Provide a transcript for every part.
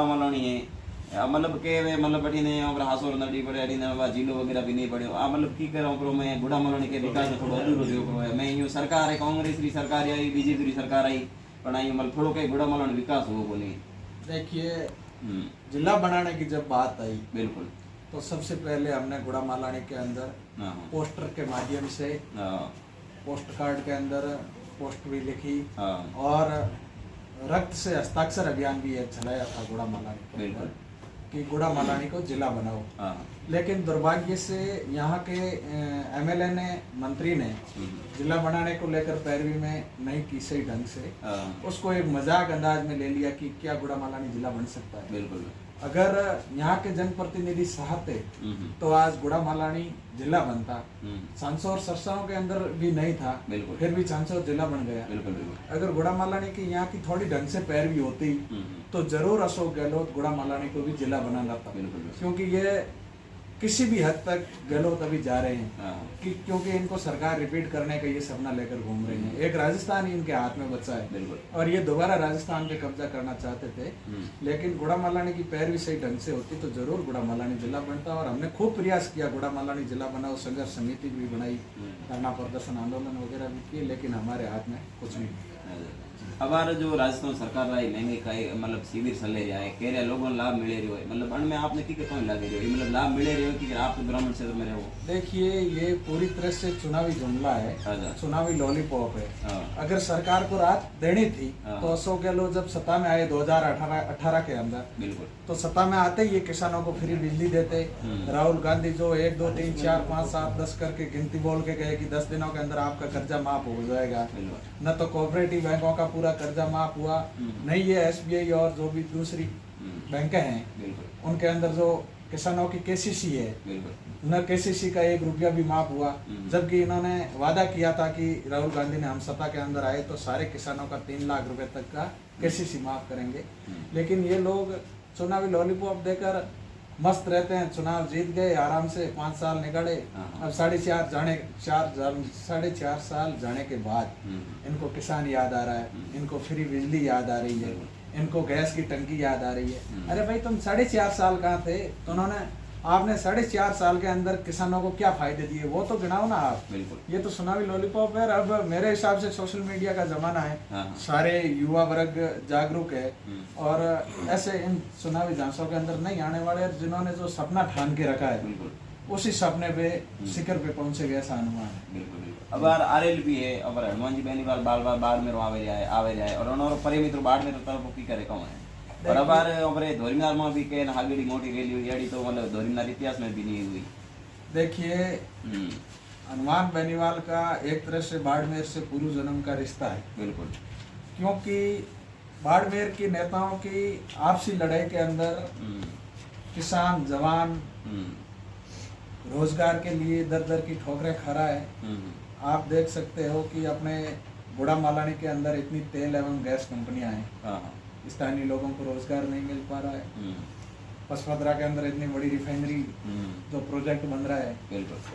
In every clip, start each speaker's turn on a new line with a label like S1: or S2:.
S1: मलानी है मतलब के वे मतलब बैठी ने और हासोर नदी पड़े अड़ी ने जिलो वगैरह भी नहीं पड़े आ मतलब की करो प्रो में गुड़ा मलानी के विकास में थोड़ो अधूरो जो प्रो है मैं यूं सरकार है कांग्रेस री सरकार आई बीजेपी री सरकार आई पण आई मतलब थोड़ो के गुड़ा मलानी विकास हो बोली।
S2: देखिए जिला बनाने की जब बात आई
S1: बिल्कुल
S2: तो सबसे पहले हमने गुड़ा मालानी के अंदर पोस्टर के माध्यम से पोस्ट कार्ड के अंदर पोस्ट भी लिखी और रक्त से हस्ताक्षर अभियान भी चलाया था गुड़ा मालानी
S1: बिल्कुल
S2: कि गुड़ा मालानी को जिला बनाओ। लेकिन दुर्भाग्य से यहाँ के एमएलए ने मंत्री ने जिला बनाने को लेकर पैरवी में नहीं की सही ढंग से उसको एक मजाक अंदाज में ले लिया कि क्या गुड़ा मालानी जिला बन सकता है।
S1: बिल्कुल
S2: अगर यहाँ के जनप्रतिनिधि चाहते तो आज गुड़ा मालानी जिला बनता। सांसौर सरसाओं के अंदर भी नहीं था फिर भी सांसौर जिला बन गया। अगर गुड़ा मालानी की यहाँ की थोड़ी ढंग से पैरवी होती तो जरूर अशोक गहलोत गुड़ा मालानी को भी जिला बना लाता, क्योंकि ये किसी भी हद तक गहलोत अभी जा रहे हैं कि क्योंकि इनको सरकार रिपीट करने का ये सपना लेकर घूम रहे हैं। एक राजस्थान ही इनके हाथ में बचा है और ये दोबारा राजस्थान पे कब्जा करना चाहते थे। लेकिन गुड़ा मालानी की पैरवी सही ढंग से होती तो जरूर गुड़ा मालानी जिला बनता और हमने खूब प्रयास किया गुड़ा मालानी जिला बनाओ, संघर्ष समिति भी बनाई, धरना प्रदर्शन आंदोलन वगैरह भी किए, लेकिन हमारे हाथ में कुछ नहीं।
S1: हमारे जो राजस्थान सरकार रही महंगे का मतलब शिविर चले रहा है कह रहे लोगों लोगों लाभ मिले रही है मतलब में आपने की कहते लगे रही मतलब लाभ मिले रही हो कि आप तो ग्रामीण क्षेत्र में रहो।
S2: देखिए ये पूरी तरह से चुनावी जुमला है, चुनावी लॉलीपॉप है। अगर सरकार को राहत देनी थी तो अशोक गहलोत जब सत्ता में आए 2018 के अंदर
S1: बिल्कुल तो
S2: सत्ता में आते ही ये किसानों को फ्री बिजली देते। राहुल गांधी जो 1 2 3 4 5 7 10 करके गिनती बोल के गए कि 10 दिनों के अंदर आपका कर्जा माफ हो जाएगा, न तो कोऑपरेटिव बैंकों का पूरा कर्जा माफ हुआ, नहीं ये एसबीआई और जो भी दूसरी बैंकें हैं उनके अंदर जो किसानों की केसीसी है न केसीसी का 1 रुपया भी माफ हुआ। जबकि इन्होंने वादा किया था कि राहुल गांधी ने हम सत्ता के अंदर आए तो सारे किसानों का 3 लाख रुपए तक का केसीसी माफ करेंगे। लेकिन ये लोग चुनावी लॉलीपॉप देकर मस्त रहते हैं। चुनाव जीत गए आराम से 5 साल निकाले, अब 4.5 साल जाने के बाद इनको किसान याद आ रहा है, इनको फ्री बिजली याद आ रही है, इनको गैस की टंकी याद आ रही है। अरे भाई तुम 4.5 साल कहाँ थे? तो उन्होंने आपने 4.5 साल के अंदर किसानों को क्या फायदे दिए वो तो गिनाओ ना आप। ये तो चुनावी लॉलीपॉप है। अब मेरे हिसाब से सोशल मीडिया का जमाना है, सारे युवा वर्ग जागरूक है और ऐसे इन चुनावी झांसों के अंदर नहीं आने वाले। जिन्होंने जो सपना ठान के रखा है उसी सपने पे शिखर पे पहुंचेगा ऐसा अनुमान है।
S1: अब आरएल भी है अब हनुमान जी बहनी बार बार में आवे जाए और उन्होंने परिमित्र बाढ़ में तरफ की करे कौन है बराबर हमरे धोरीनार में भी के हागड़ी मोटी रैली हुई याड़ी तो मतलब धोरीनार इतिहास में भी नहीं हुई।
S2: देखिए हनुमान बेनीवाल का एक तरह से बाड़मेर से पूर्व जन्म का रिश्ता है।
S1: बिल्कुल,
S2: क्योंकि बाड़मेर की नेताओं की आपसी लड़ाई के अंदर किसान जवान रोजगार के लिए दर दर की ठोकरें खा रहा है। आप देख सकते हो कि अपने गुड़ा मालानी के अंदर इतनी तेल एवं गैस कंपनियां हैं, स्थानीय लोगों को रोजगार नहीं मिल पा रहा है। पसपदरा के अंदर इतनी बड़ी रिफाइनरी जो प्रोजेक्ट बन रहा है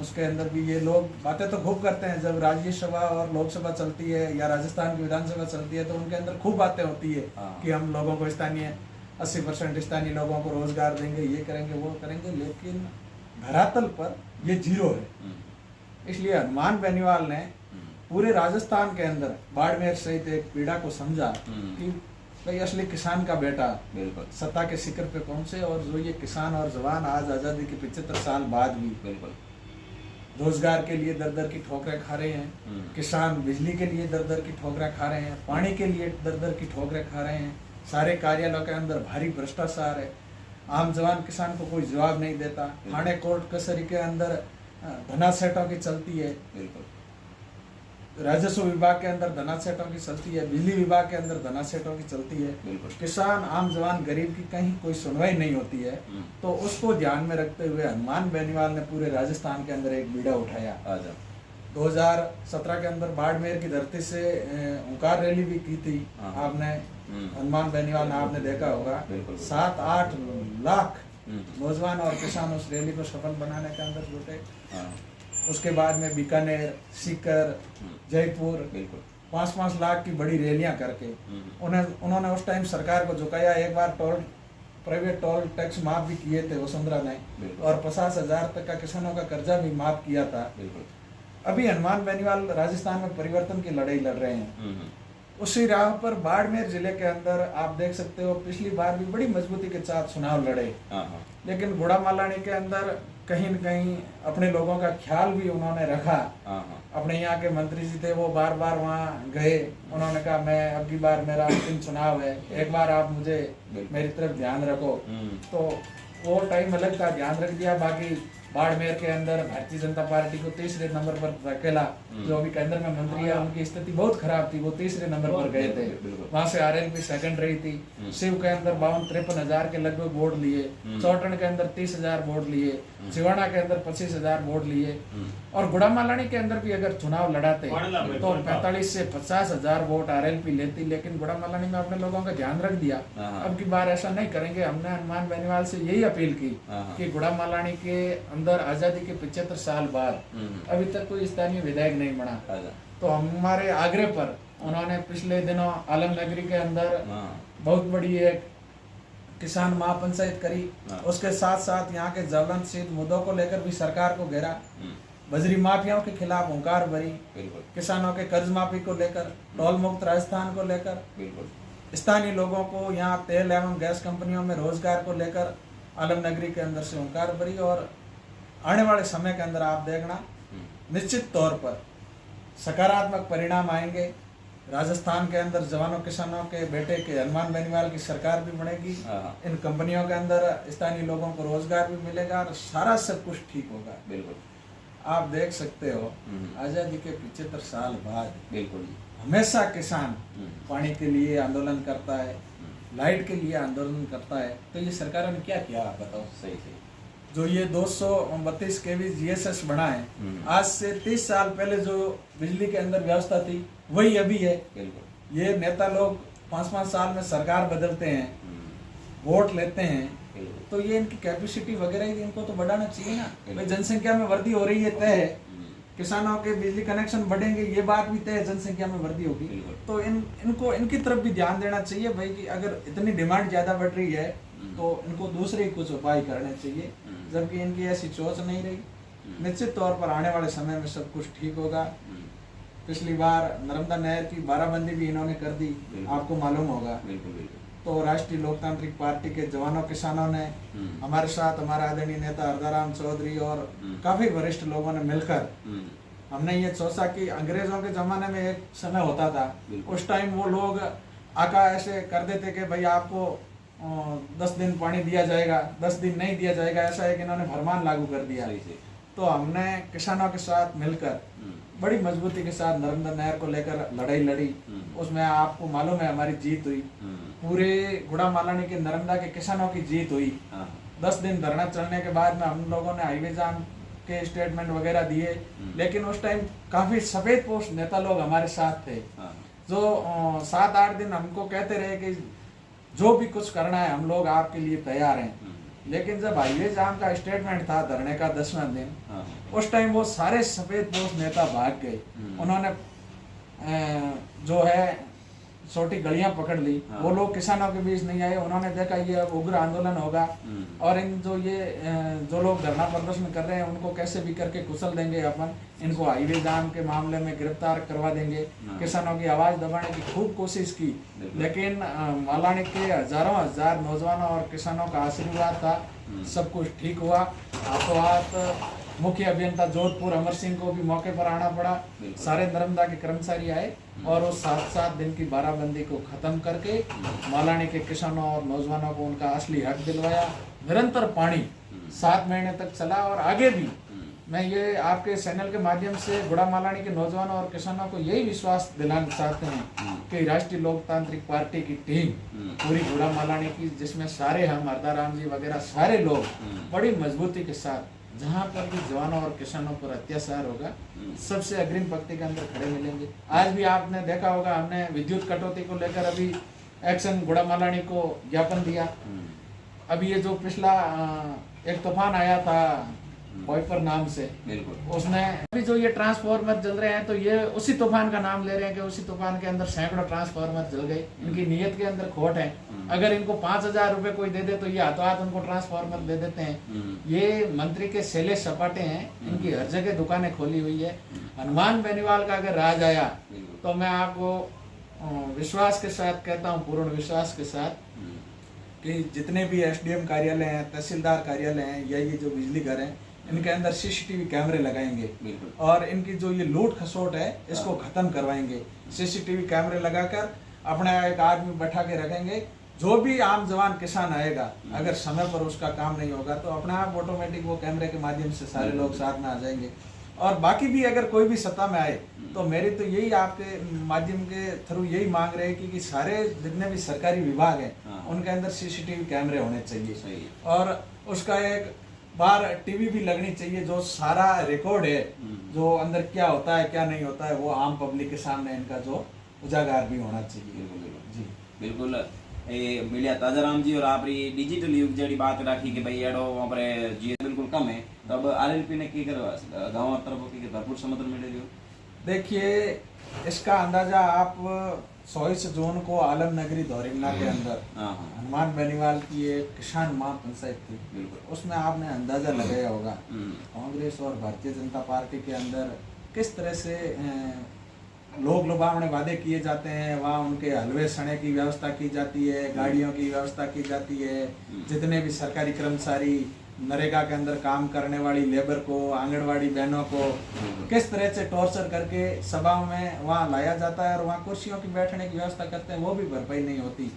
S2: उसके अंदर भी ये लोग बातें तो खूब करते हैं। जब राज्यसभा और लोकसभा चलती है या राजस्थान की विधानसभा चलती है तो उनके अंदर खूब बातें होती है कि हम लोगों को स्थानीय 80% स्थानीय लोगों को रोजगार देंगे, ये करेंगे वो करेंगे, लेकिन धरातल पर ये जीरो है। इसलिए हनुमान बेनीवाल ने पूरे राजस्थान के अंदर बाड़मेर सहित एक पीड़ा को समझा कि भाई असली किसान का बेटा सत्ता के शिखर पे पहुंचे और जो ये किसान और जवान आज आजादी के 75 साल बाद भी रोजगार के लिए दर दर की ठोकरें खा रहे हैं। किसान बिजली के लिए दर दर की ठोकरें खा रहे हैं, पानी के लिए दर दर की ठोकरें खा रहे हैं। सारे कार्यालयों के अंदर भारी भ्रष्टाचार है। आम जवान किसान को कोई जवाब नहीं देता। थाने कोर्ट कचहरी के अंदर धनासेठों की चलती है, राजस्व विभाग के अंदर धनासेठों की चलती है, बिजली विभाग के अंदर धनासेठों की चलती है। किसान आम जवान गरीब की कहीं कोई सुनवाई नहीं होती है। तो उसको ध्यान में रखते हुए हनुमान बेनीवाल ने पूरे राजस्थान के अंदर एक बीड़ा उठाया। 2017 के अंदर बाड़मेर की धरती से ओंकार रैली भी की थी आपने, हनुमान बेनीवाल ने आपने देखा होगा। 7-8 लाख नौजवान और किसान उस रैली को सफल बनाने के अंदर जुटे। उसके बाद में बीकानेर, सीकर, जयपुर 5-5 लाख की बड़ी रैलियां करके उन्होंने उस टाइम सरकार को झुकाया। एक बार प्राइवेट टोल टैक्स माफ भी किए थे वसुंधरा ने,
S1: बिल्कुल।
S2: और 50,000 तक का किसानों का कर्जा भी माफ किया था।
S1: बिल्कुल।
S2: अभी हनुमान बेनीवाल राजस्थान में परिवर्तन की लड़ाई लड़ रहे हैं।
S1: हम्म।
S2: उसी राह पर बाड़मेर जिले के अंदर आप देख सकते हो, पिछली बार भी बड़ी मजबूती के साथ चुनाव लड़े,
S1: हाँ हाँ।
S2: लेकिन गुड़ा मालानी के अंदर कहीं न कहीं अपने लोगों का ख्याल भी उन्होंने रखा।
S1: हाँ हाँ।
S2: अपने यहाँ के मंत्री जी थे, वो बार बार वहाँ गए, उन्होंने कहा मैं अब की बार मेरा अंतिम चुनाव है, एक बार आप मुझे मेरी तरफ ध्यान रखो। तो वो टाइम अलग था, ध्यान रख दिया। बाकी बाड़मेर के अंदर भारतीय जनता पार्टी को तीसरे नंबर पर धकेला, जो अभी केंद्र में मंत्री है उनकी स्थिति बहुत खराब थी, वो तीसरे नंबर पर गए थे। वहां से आरएलपी सेकंड रही थी। शिव के अंदर 52-53,000 के लगभग वोट लिए, चौटन के अंदर 30,000 वोट लिए, सिवाना के अंदर 25,000 वोट लिए, और गुड़ा मालानी के अंदर भी अगर चुनाव लड़ाते तो 45 से 50,000 वोट आरएलपी लेती, लेकिन गुड़ा मालानी में अपने लोगों का ध्यान रख दिया। अब की बार ऐसा नहीं करेंगे। हमने हनुमान बेनीवाल से यही अपील की कि गुड़ा मालानी के अंदर आजादी के 75 साल बाद अभी तक कोई स्थानीय विधायक नहीं बना, तो हमारे आग्रह पर उन्होंने पिछले दिनों आलम नगरी के अंदर बहुत बड़ी एक किसान महापंचायत करी। उसके साथ साथ यहाँ के ज्वलनशील मुद्दों को लेकर भी सरकार को घेरा, बजरी माफियाओं के खिलाफ हुंकार भरी, किसानों के कर्ज माफी को लेकर, टोल मुक्त राजस्थान को लेकर, स्थानीय लोगों को यहाँ तेल एवं गैस कंपनियों में रोजगार को लेकर आलम नगरी के अंदर से हुंकार भरी। और आने वाले समय के अंदर आप देखना निश्चित तौर पर सकारात्मक परिणाम आएंगे। राजस्थान के अंदर जवानों किसानों के बेटे के हनुमान बेनीवाल की सरकार भी बनेगी, इन कंपनियों के अंदर स्थानीय लोगों को रोजगार भी मिलेगा और सारा सब कुछ ठीक होगा।
S1: बिल्कुल।
S2: आप देख सकते हो आजादी के 75 साल बाद
S1: बिल्कुल
S2: हमेशा किसान पानी के लिए आंदोलन करता है, लाइट के लिए आंदोलन करता है, तो ये सरकार ने क्या किया आप बताओ।
S1: सही सही।
S2: जो ये 232 केवी जीएसएस बना है, आज से 30 साल पहले जो बिजली के अंदर व्यवस्था थी वही अभी है। ये नेता लोग 5-5 साल में सरकार बदलते हैं, वोट लेते हैं, तो ये इनकी कैपेसिटी वगैरह इनको तो बढ़ाना चाहिए ना। भाई जनसंख्या में वृद्धि हो रही है तय है, किसानों के बिजली कनेक्शन बढ़ेंगे ये बात भी तय है, जनसंख्या में वृद्धि होगी, तो इनको इनकी तरफ भी ध्यान देना चाहिए भाई कि अगर इतनी डिमांड ज्यादा बढ़ रही है तो इनको दूसरे ही कुछ उपाय करने चाहिए, जबकि इनकी ऐसी सोच नहीं रही। निश्चित तौर पर आने वाले समय में सब कुछ ठीक होगा। पिछली बार नर्मदा नहर की बाराबंदी भी इन्होंने कर दी, आपको मालूम होगा। तो राष्ट्रीय लोकतांत्रिक पार्टी के जवानों किसानों ने हमारे साथ, हमारा आदरणीय नेता हरदाराम चौधरी और काफी वरिष्ठ लोगों ने मिलकर हमने ये सोचा कि अंग्रेजों के जमाने में एक समय होता था, उस टाइम वो लोग आका ऐसे कर देते कि भाई आपको 10 दिन पानी दिया जाएगा, 10 दिन नहीं दिया जाएगा, ऐसा है कि इन्होंने फरमान लागू कर दिया। तो हमने किसानों के साथ मिलकर बड़ी मजबूती के साथ नर्मदा नहर को लेकर लड़ाई लड़ी, उसमें आपको मालूम है हमारी जीत हुई, पूरे गुड़ा मालानी के नर्मदा के किसानों की जीत हुई। 10 दिन धरना चलने के बाद में हम लोगों ने हाईवे जाम के स्टेटमेंट वगैरह दिए, लेकिन उस टाइम काफी सफेद पोस्ट नेता लोग हमारे साथ थे, जो 7-8 दिन हमको कहते रहे कि जो भी कुछ करना है हम लोग आपके लिए तैयार हैं। लेकिन जब हाईवे जाम का स्टेटमेंट था धरने का 10वां दिन, उस टाइम वो सारे सफेद पोस्ट नेता भाग गए। उन्होंने जो है छोटी गलियां पकड़ ली, वो लोग किसानों के बीच नहीं आए। उन्होंने देखा ये अब उग्र आंदोलन होगा और इन जो लोग धरना प्रदर्शन कर रहे हैं उनको कैसे भी करके कुचल देंगे, अपन इनको हाईवे जाम के मामले में गिरफ्तार करवा देंगे। किसानों की आवाज दबाने की खूब कोशिश की, लेकिन मालानी के हजारों हजार नौजवानों और किसानों का आशीर्वाद था, सब कुछ ठीक हुआ। हाथों हाथ मुख्य अभियंता जोधपुर अमर सिंह को भी मौके पर आना पड़ा, सारे नर्मदा के कर्मचारी आए और वो 7-7 दिन की बाराबंदी को खत्म करके मालानी के किसानों और नौजवानों को उनका असली हक दिलवाया। निरंतर पानी 7 महीने तक चला और आगे भी मैं ये आपके चैनल के माध्यम से गुड़ा मालानी के नौजवानों और किसानों को यही विश्वास दिलाना चाहते हैं कि राष्ट्रीय लोकतांत्रिक पार्टी की टीम पूरी गुड़ा मालानी की, जिसमें सारे हम हरदाराम जी वगैरह सारे लोग बड़ी मजबूती के साथ जहाँ पर भी जवानों और किसानों पर अत्याचार होगा सबसे अग्रिम पंक्ति के अंदर खड़े मिलेंगे। आज भी आपने देखा होगा हमने विद्युत कटौती को लेकर अभी एक्शन गुड़ा मालानी को ज्ञापन दिया। अभी ये जो पिछला एक तूफान आया था वाइपर नाम से,
S1: बिल्कुल
S2: उसने अभी जो ये ट्रांसफार्मर जल रहे हैं तो ये उसी तूफान का नाम ले रहे हैं कि उसी तूफान के अंदर सैकड़ों ट्रांसफार्मर जल गए। इनकी नीयत के अंदर खोट है। अगर इनको 5,000 रुपए कोई दे दे तो ये हाथों हाथ उनको ट्रांसफार्मर दे देते हैं। ये मंत्री के शैलेश सपाटे हैं, इनकी हर जगह दुकानें खोली हुई है। हनुमान बेनीवाल का अगर राज आया तो मैं आपको विश्वास के साथ कहता हूँ, पूर्ण विश्वास के साथ, कि जितने भी एसडीएम कार्यालय हैं, तहसीलदार कार्यालय हैं या ये जो बिजली घर हैं, इनके अंदर सीसीटीवी कैमरे लगाएंगे और इनकी जो ये लूट खसोट है इसको खत्म करवाएंगे। सीसीटीवी कैमरे लगाकर अपने एक आदमी बैठा के रखेंगे। जो भी आम जवान किसान आएगा, अगर समय पर उसका काम नहीं होगा तो अपने आप ऑटोमेटिक वो कैमरे के माध्यम से सारे लोग साथ में आ जाएंगे। और बाकी भी अगर कोई भी सत्ता में आए तो मेरी तो यही आपके माध्यम के थ्रू यही मांग रहे हैं कि सारे जितने भी सरकारी विभाग हैं उनके अंदर सीसीटीवी कैमरे होने चाहिए और उसका एक बार टीवी भी लगनी चाहिए जो सारा रिकॉर्ड है, जो अंदर क्या होता है क्या नहीं होता है वो आम पब्लिक के सामने इनका जो उजागर भी होना चाहिए।
S1: जी बिल्कुल। ए मिलिया ताजाराम जी और आप डिजिटल युग जड़ी बात राखी कि भाई एडो आपरे जी बिल्कुल कम है, तब आरएलपी ने की करवा गांव तरफ की भरपूर समर्थन मिले जो।
S2: देखिए इसका अंदाजा आप 24 जून को आलम नगरी धोरिमना के अंदर हनुमान बेनीवाल की एक किसान महापंचायत थी, उसमें आपने अंदाजा लगाया होगा कांग्रेस और भारतीय जनता पार्टी के अंदर किस तरह से लोग लुभावने वादे किए जाते हैं। वहाँ उनके हलवे सने की व्यवस्था की जाती है, गाड़ियों की व्यवस्था की जाती है। जितने भी सरकारी कर्मचारी नरेगा के अंदर काम करने वाली लेबर को, आंगनवाड़ी बहनों को किस तरह से टॉर्चर करके सभाओं में वहाँ लाया जाता है और वहाँ कुर्सियों की बैठने की व्यवस्था करते हैं, वो भी भरपाई नहीं होती।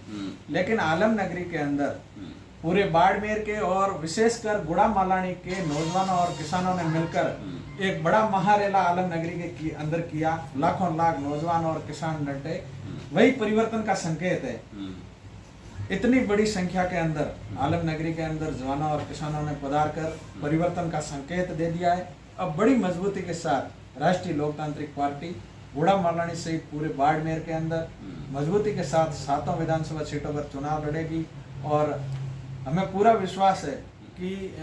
S2: लेकिन आलम नगरी के अंदर पूरे बाड़मेर के और विशेषकर गुड़ा मालानी के नौजवानों और किसानों ने मिलकर एक बड़ा महारेला आलम नगरी के अंदर किया। लाखों लाख नौजवान और किसान डटे, वही परिवर्तन का संकेत है। इतनी बड़ी संख्या के अंदर आलम नगरी के अंदर जवानों और किसानों ने पधार कर परिवर्तन का संकेत दे दिया है। अब बड़ी मजबूती के साथ राष्ट्रीय लोकतांत्रिक पार्टी गुड़ा मालानी सहित पूरे बाड़मेर के अंदर मजबूती के साथ 7 विधानसभा सीटों पर चुनाव लड़ेगी और हमें पूरा विश्वास है कि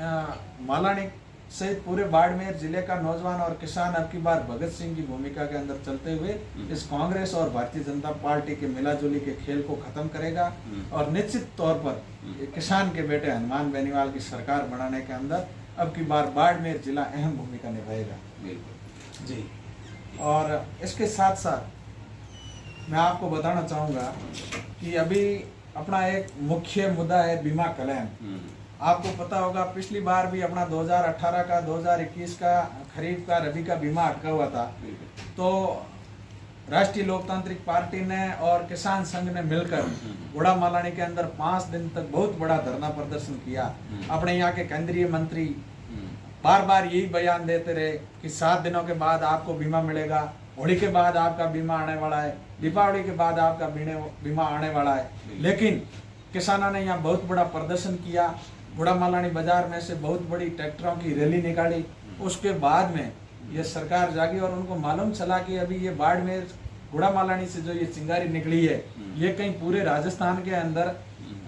S2: मालानी सहित पूरे बाड़मेर जिले का नौजवान और किसान अब की बार भगत सिंह की भूमिका के अंदर चलते हुए इस कांग्रेस और भारतीय जनता पार्टी के मिलाजुली के खेल को खत्म करेगा और निश्चित तौर पर किसान के बेटे हनुमान बेनीवाल की सरकार बनाने के अंदर अब की बार बाड़मेर जिला अहम भूमिका निभाएगा। जी, और इसके साथ साथ मैं आपको बताना चाहूँगा कि अभी अपना एक मुख्य मुद्दा है बीमा क्लेम। आपको पता होगा पिछली बार भी अपना 2018 का 2021 का खरीफ का रबी का बीमा अटका हुआ था, तो राष्ट्रीय लोकतांत्रिक पार्टी ने और किसान संघ ने मिलकर गुड़ा मालानी के अंदर 5 दिन तक बहुत बड़ा धरना प्रदर्शन किया। अपने यहाँ के केंद्रीय मंत्री बार बार यही बयान देते रहे कि 7 दिनों के बाद आपको बीमा मिलेगा, होली के बाद आपका बीमा आने वाला है, दीपावली के बाद आपका बीमा आने वाला है। लेकिन किसानों ने यहाँ बहुत बड़ा प्रदर्शन किया, गुड़ा मालानी बाजार में से बहुत बड़ी ट्रैक्टरों की रैली निकाली। उसके बाद में ये सरकार जागी और उनको मालूम चला कि अभी ये बाड़मेर गुड़ा मालानी से जो ये चिंगारी निकली है ये कहीं पूरे राजस्थान के अंदर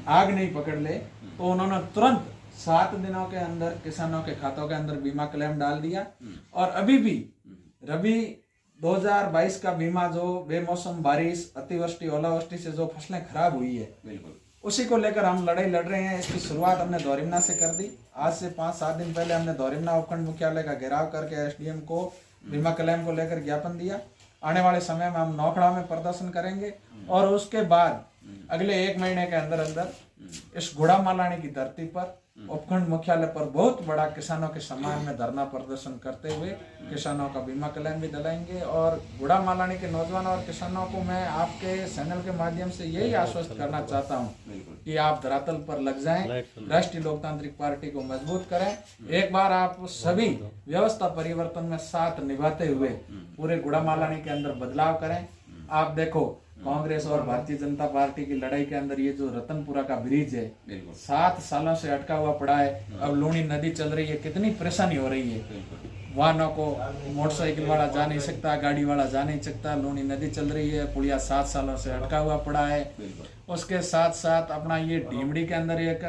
S2: आग नहीं पकड़ ले, तो उन्होंने तुरंत 7 दिनों के अंदर किसानों के खातों के अंदर बीमा क्लेम डाल दिया। और अभी भी रबी 2022 का बीमा जो बेमौसम बारिश, अतिवृष्टि, ओलावृष्टि से जो फसलें खराब हुई है उसी को लेकर हम लड़ाई लड़ रहे हैं। इसकी शुरुआत हमने धोरिमना से कर दी। आज से 5-7 दिन पहले हमने धोरिमना उपखंड मुख्यालय का घेराव करके एसडीएम को बीमा क्लेम को लेकर ज्ञापन दिया। आने वाले समय में हम नौखड़ा में प्रदर्शन करेंगे और उसके बाद अगले 1 महीने के अंदर अंदर इस गुड़ा मालानी की धरती पर उपखंड मुख्यालय पर बहुत बड़ा किसानों के सम्मान में धरना प्रदर्शन करते हुए किसानों का बीमा क्लेम भी दिलाएंगे। और गुड़ा मालानी के नौजवानों और किसानों को मैं आपके चैनल के माध्यम से यही आश्वस्त करना चाहता हूं कि आप धरातल पर लग जाएं, राष्ट्रीय लोकतांत्रिक पार्टी को मजबूत करें। एक बार आप सभी व्यवस्था परिवर्तन में साथ निभाते हुए पूरे गुड़ा मालानी के अंदर बदलाव करें। आप देखो कांग्रेस और भारतीय जनता पार्टी की लड़ाई के अंदर ये जो रतनपुरा का ब्रिज है 7 सालों से अटका हुआ पड़ा है। अब लूणी नदी चल रही है, कितनी परेशानी हो रही है। वाहनों को मोटरसाइकिल वाला जा नहीं सकता, गाड़ी वाला जा नहीं सकता, लूणी नदी चल रही है, पुलिया 7 सालों से अटका हुआ पड़ा है। उसके साथ साथ अपना ये ढीमड़ी के अंदर एक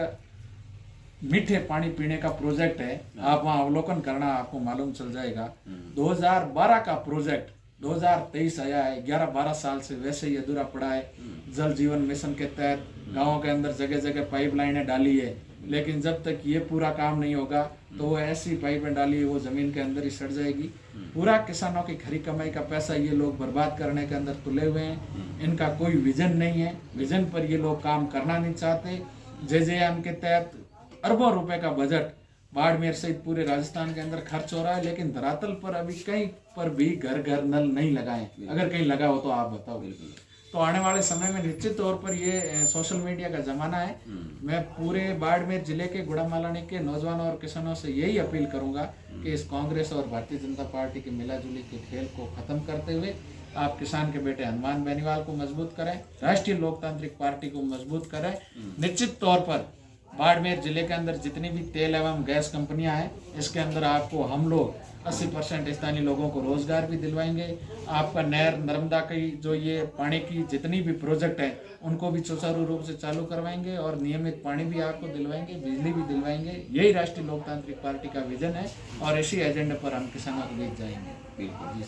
S2: मीठे पानी पीने का प्रोजेक्ट है, आप वहाँ अवलोकन करना, आपको मालूम चल जाएगा। 2012 का प्रोजेक्ट 2023 आया है, 11-12 साल से वैसे ही अधूरा पड़ा है। जल जीवन मिशन के तहत गाँवों के अंदर जगह जगह पाइपलाइनें डाली है, लेकिन जब तक ये पूरा काम नहीं होगा तो वो ऐसी पाइपें डाली है वो जमीन के अंदर ही सड़ जाएगी। पूरा किसानों की खरी कमाई का पैसा ये लोग बर्बाद करने के अंदर तुले हुए हैं। इनका कोई विजन नहीं है, विजन पर ये लोग काम करना नहीं चाहते। JJM के तहत अरबों रुपए का बजट बाड़मेर सहित पूरे राजस्थान के अंदर खर्च हो रहा है, लेकिन धरातल पर अभी कहीं पर भी घर घर नल नहीं लगाए। अगर कहीं लगा हो तो आप बताओ। तो आने वाले समय में निश्चित तौर पर ये सोशल मीडिया का जमाना है। मैं पूरे बाड़मेर जिले के गुड़ामालानी के नौजवानों और किसानों से यही अपील करूंगा कि इस कांग्रेस और भारतीय जनता पार्टी के मिलाजुली के खेल को खत्म करते हुए आप किसान के बेटे हनुमान बेनीवाल को मजबूत करें, राष्ट्रीय लोकतांत्रिक पार्टी को मजबूत करें। निश्चित तौर पर बाड़मेर जिले के अंदर जितनी भी तेल एवं गैस कंपनियां हैं, इसके अंदर आपको हम लोग 80% स्थानीय लोगों को रोजगार भी दिलवाएंगे। आपका नहर नर्मदा की जो ये पानी की जितनी भी प्रोजेक्ट हैं उनको भी सुचारू रूप से चालू करवाएंगे और नियमित पानी भी आपको दिलवाएंगे, बिजली भी दिलवाएंगे। यही राष्ट्रीय लोकतांत्रिक पार्टी का विजन है और इसी एजेंडे पर हम किसानों के बीच जाएंगे।
S1: बिल्कुल जी।